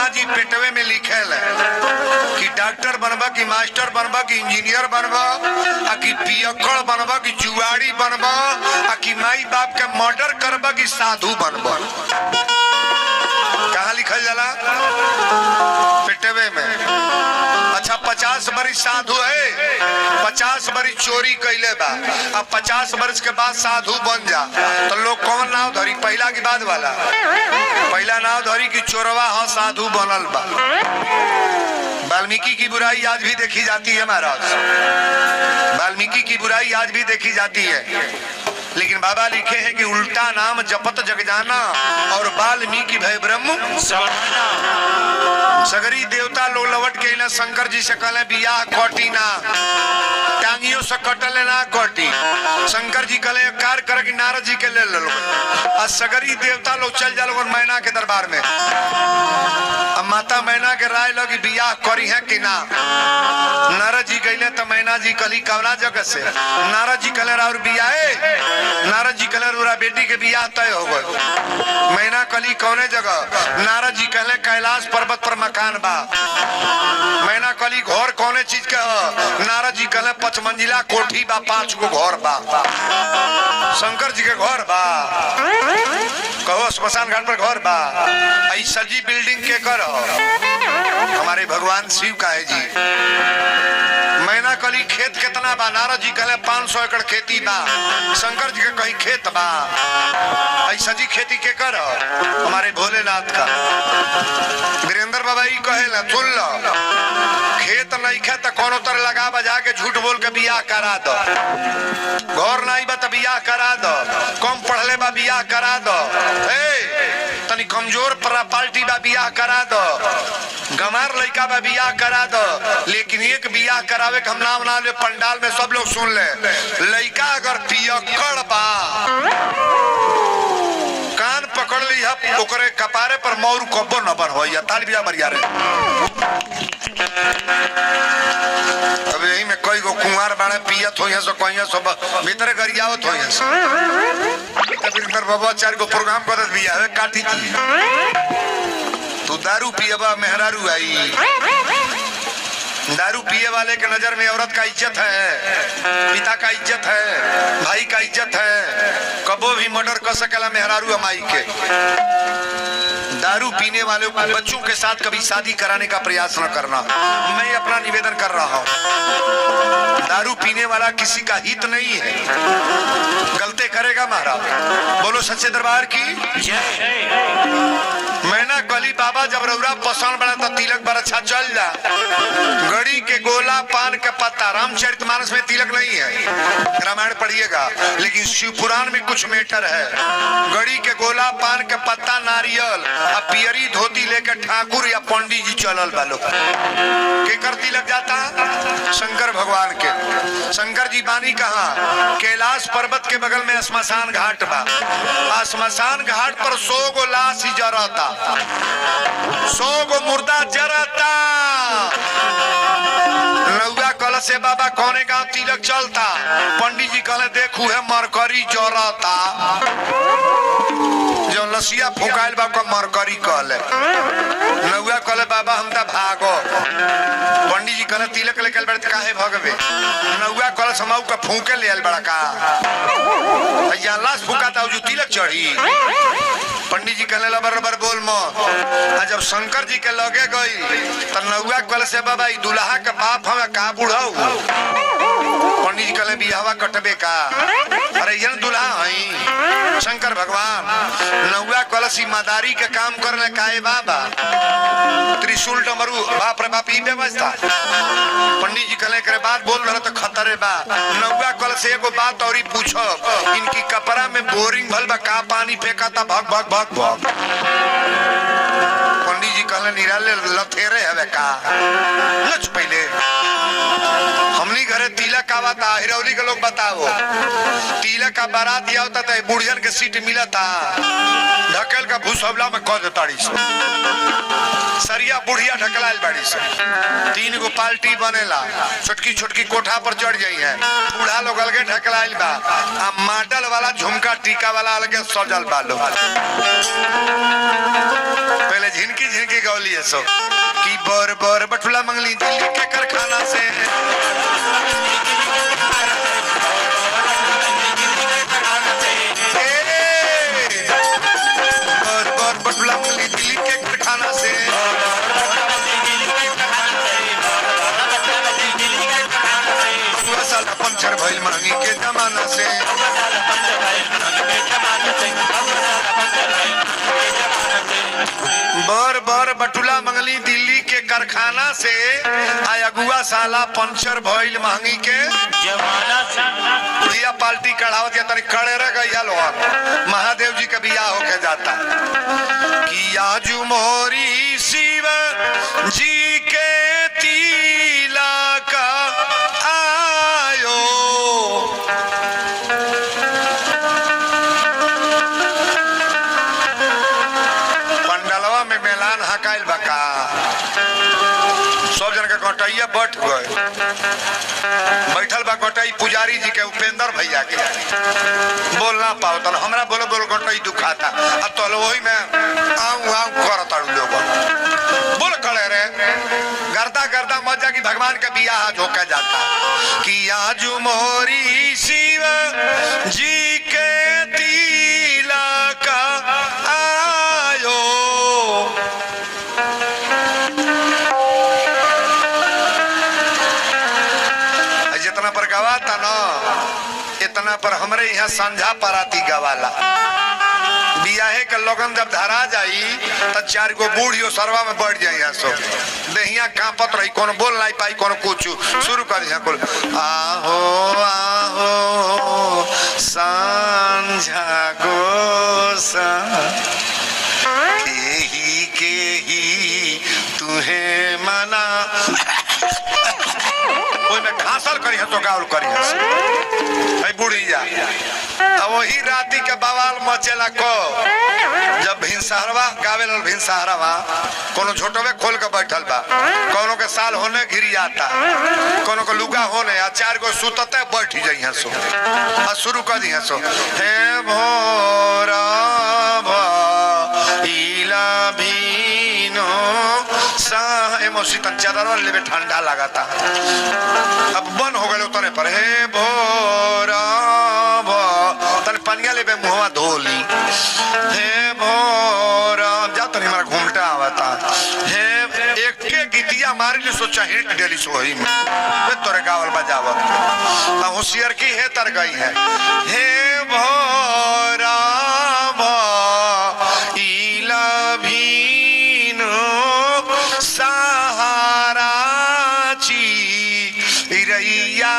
महात्मा जी पेटवे में लिखेल कि डॉक्टर बनबा कि मास्टर बनबा कि इंजीनियर बनबा आ कि पियक्कड़ बनबा कि जुआड़ी बनबा आ कि माई बाप के मर्डर करबा कि साधु बनबा। कहाँ लिखल जाला? पेटवे में। अच्छा 50 बरिस साधु है, 50 बरिस चोरी कैले बा, अब 50 बरिस के बाद साधु बन जा तो लोग कौन नाव धरी? पहला की बाद वाला? पहला नाव धरी कि चोरवा हाँ साधु बनल बा। वाल्मीकि की बुराई आज भी देखी जाती है महाराज, वाल्मीकि की बुराई आज भी देखी जाती है, लेकिन बाबा लिखे हैं कि उल्टा नाम जपत जग जाना और वाल्मीकि भय ब्रह्म सगरी देवता लोग लौट के ना शंकर जी से कहले बियाह कटी ना, टांगियों से कटले ना कटी। शंकर जी कहले कार कर कि नारद जी के ले लो, और सगरी देवता लोग चल जा लोग मैना के दरबार में। अब माता मैना के राय लगी बियाह करी है कि ना। नारद जी गईले तो मैना जी कहली कवना जगह से? नारद जी कहले और बियाह, नारद जी कहले रूरा बेटी के बियाह तय हो गए। मैना कहली कौने जगह? नारद जी कहले कैलाश पर्वत पर मकान बा। मैना कहली घर कौने चीज के है? नारद जी कहले 5 मंजिला कोठी बा, 5 गो घर बा। शंकर जी के घर बा, कहो स्मशान घाट पर घर बा। ऐसा जी बिल्डिंग के कर हमारे भगवान शिव का है जी। मैना कहली खेत कितना बा? नारद जी कहले 500 एकड़ खेती बा। शंकर जी के कहीं खेत बा? ऐसा जी खेती के कर हमारे भोलेनाथ का। वीरेंद्र बाबा ही कहेला सुन लो, खेत नहीं खेत कोनो तरह लगा बजा के झूठ बोल के बियाह करा दो। घर नहीं बा तो बियाह करा दो, कम पढ़ले बा बियाह करा दो, तनी कमजोर पार्टी बा बियाह करा दो, गमार लड़का बा बियाह करा दो। लेकिन एक बियाह करावे के हम नाम ना ले, पंडाल में सब लोग सुन ले, लड़का अगर पियक्कड़ बा कान पकड़ ली है ओकरे कपारे पर मोर कब्बो न बन होइया। ताली बिया बरिया रे। अब यही में कई गो कुंवार बाड़े पियत होइया सो कहिया सब भीतर गरियावत होइया सो। वीरेंद्र बाबा 4 गो प्रोग्राम करत बिया है काटी थी। तू दारू पियबा मेहरारू आई। दारू पिए वाले के नजर में औरत का इज्जत है, पिता का इज्जत है, भाई का इज्जत है। कबो भी मर्डर कर सकेला मेहरारू अमाई के। दारू पीने वाले बच्चों के साथ कभी शादी कराने का प्रयास न करना, मैं अपना निवेदन कर रहा हूँ। दारू पीने वाला किसी का हित नहीं है, गलती करेगा महाराज। बोलो सच्चे दरबार की जय। मैना कली बाबा जब रौरा पसंद बना तो तिलक बड़ा अच्छा चल जा। गड़ी के गोला पान के पत्ता, रामचरितमानस में तिलक नहीं है, रामायण पढ़िएगा, लेकिन शिव पुराण में कुछ मैटर है। गड़ी के गोला पान के पत्ता नारियल और पियरी धोती लेकर ठाकुर या पंडित जी चलल बालो के कर तिलक जाता। शंकर भगवान के, शंकर जी बानी कहाँ? कैलाश पर्वत के बगल में स्मशान घाट बा। स्मशान घाट पर 100 गो लाश ही जरता, 100 गो मुर्दा जरता। नौगा कल से बाबा कौने गांव तिलक चलता? पंडित जी कहले देखू है मरकरी जरता। जो लसिया फुकाइल बा को मरकरी कहले। नौगा कहले बाबा हम ता भागो। पंडित जी कहले तिलक लेके बड़े काहे भगवे? नौगा कहले समाऊ का फूके ले आल बड़ा का या लाश फुकाता जो तिलक चढ़ी। पंडित जी कहले बराबर बोल मो। जब शंकर जी के लगे गई तो नौगा कहले से बाबा ई दुल्हा के बाप हमें का बुढ़ाऊ। पंडित जी कहले बियाहवा कटबे का? अरे ये दुल्हा हई शंकर भगवान। नौगा कलसी मदारी के काम करने काहे बाबा? त्रिशूल डमरू बाप रे बाप ई व्यवस्था। पंडित जी कहले करे बात बोल रहा तो खतरे बा। नौगा कल से एगो बात और पूछो, इनकी कपड़ा में बोरिंग भल बा का पानी फेंकाता भग भग भग भग। पंडित जी कहले निराले लथेरे हवे का? नच पहले हमनी घरे तिलक आवता, हिरौली के लोग बताओ तिलक का बारात आवता तो बुढ़ियन के सीट मिलता, ढकेल का भूसवला में कह देताड़ी से। सरिया बुढ़िया ढकलाइल बाड़ी से। 3 गो पार्टी बनेला, छोटकी छोटकी कोठा पर चढ़ जाई है। बूढ़ा लोग अलगे ढकलाइल बा, आ मॉडल वाला झुमका टीका वाला अलगे सजल बा लोग। पहले झिनकी झिनकी गौली सो कि बर बर बटुला मंगली दिल्ली के कारखाना से बर बर बटुला मंगली दिल्ली के कारखाना से साला पंचर भइल महंगी के जमाना से बर बर बटुला मंगली दिल्ली के कारखाना से अगुआ साला पंचर भइल महंगी के जमाना से दिया पार्टी कढ़ावत या तनी खड़े रह गई लोग महादेव जी का बियाह होके जाता कि आजू मोरी शिव जी के तीला का आयो पंडलवा में मेलान हकाइल बका सब जन के गोटैया बैठ गए बैठल बा गोटई पुजारी जी के उपेंद्र भैया के बोल ना पाओ तो हमरा बोलो बोलो गोटई दुखाता अब तो वही में आऊ आऊ करता लोग बोल खड़े रे गर्दा गर्दा मजा की भगवान का बियाह झोंका जाता कि आज मोरी शिव जी के तीला का आयो जितना पर गवाता ना इतना पर हमरे यहाँ संझा पराती गवाला बियाहे के लोगन जब धरा जाई तो 4 गो बूढ़ियो सरवा में बढ़ जाई सो देहिया कांपत रही कोनो बोल नहीं पाई कोनो कुछ शुरू कर दिया कुल आहो आहो संझा गोसा के ही तुहे मना ओई में घासल करी है तो गाउल करी है बूढ़ी जा अब वही राती के बवाल मचेला को जब भिनसहरवा गावेल भिनसहरवा कोनो झोटवे खोल के बैठल बा कोनो के साल होने घिरी आता कोनो के लुगा होने आ 4 गो सुतते बैठ जाई सो आ शुरू कर दी सो हे भोरा इला भीनो सा एमोसी तन चादर लेवे ठंडा लगाता अब बन हो गए उतरे पर हे भोरा तन पनिया लेवे मुहवा धोली हे भोरा जा तनी हमारा घूमटा आवता हे एक के गीतिया मारी ले सोचा हिट डेली सोही में वे तोरे गावल बजावत होशियार की है तर गई है हे भोरा इला भीनो सहारा ची रैया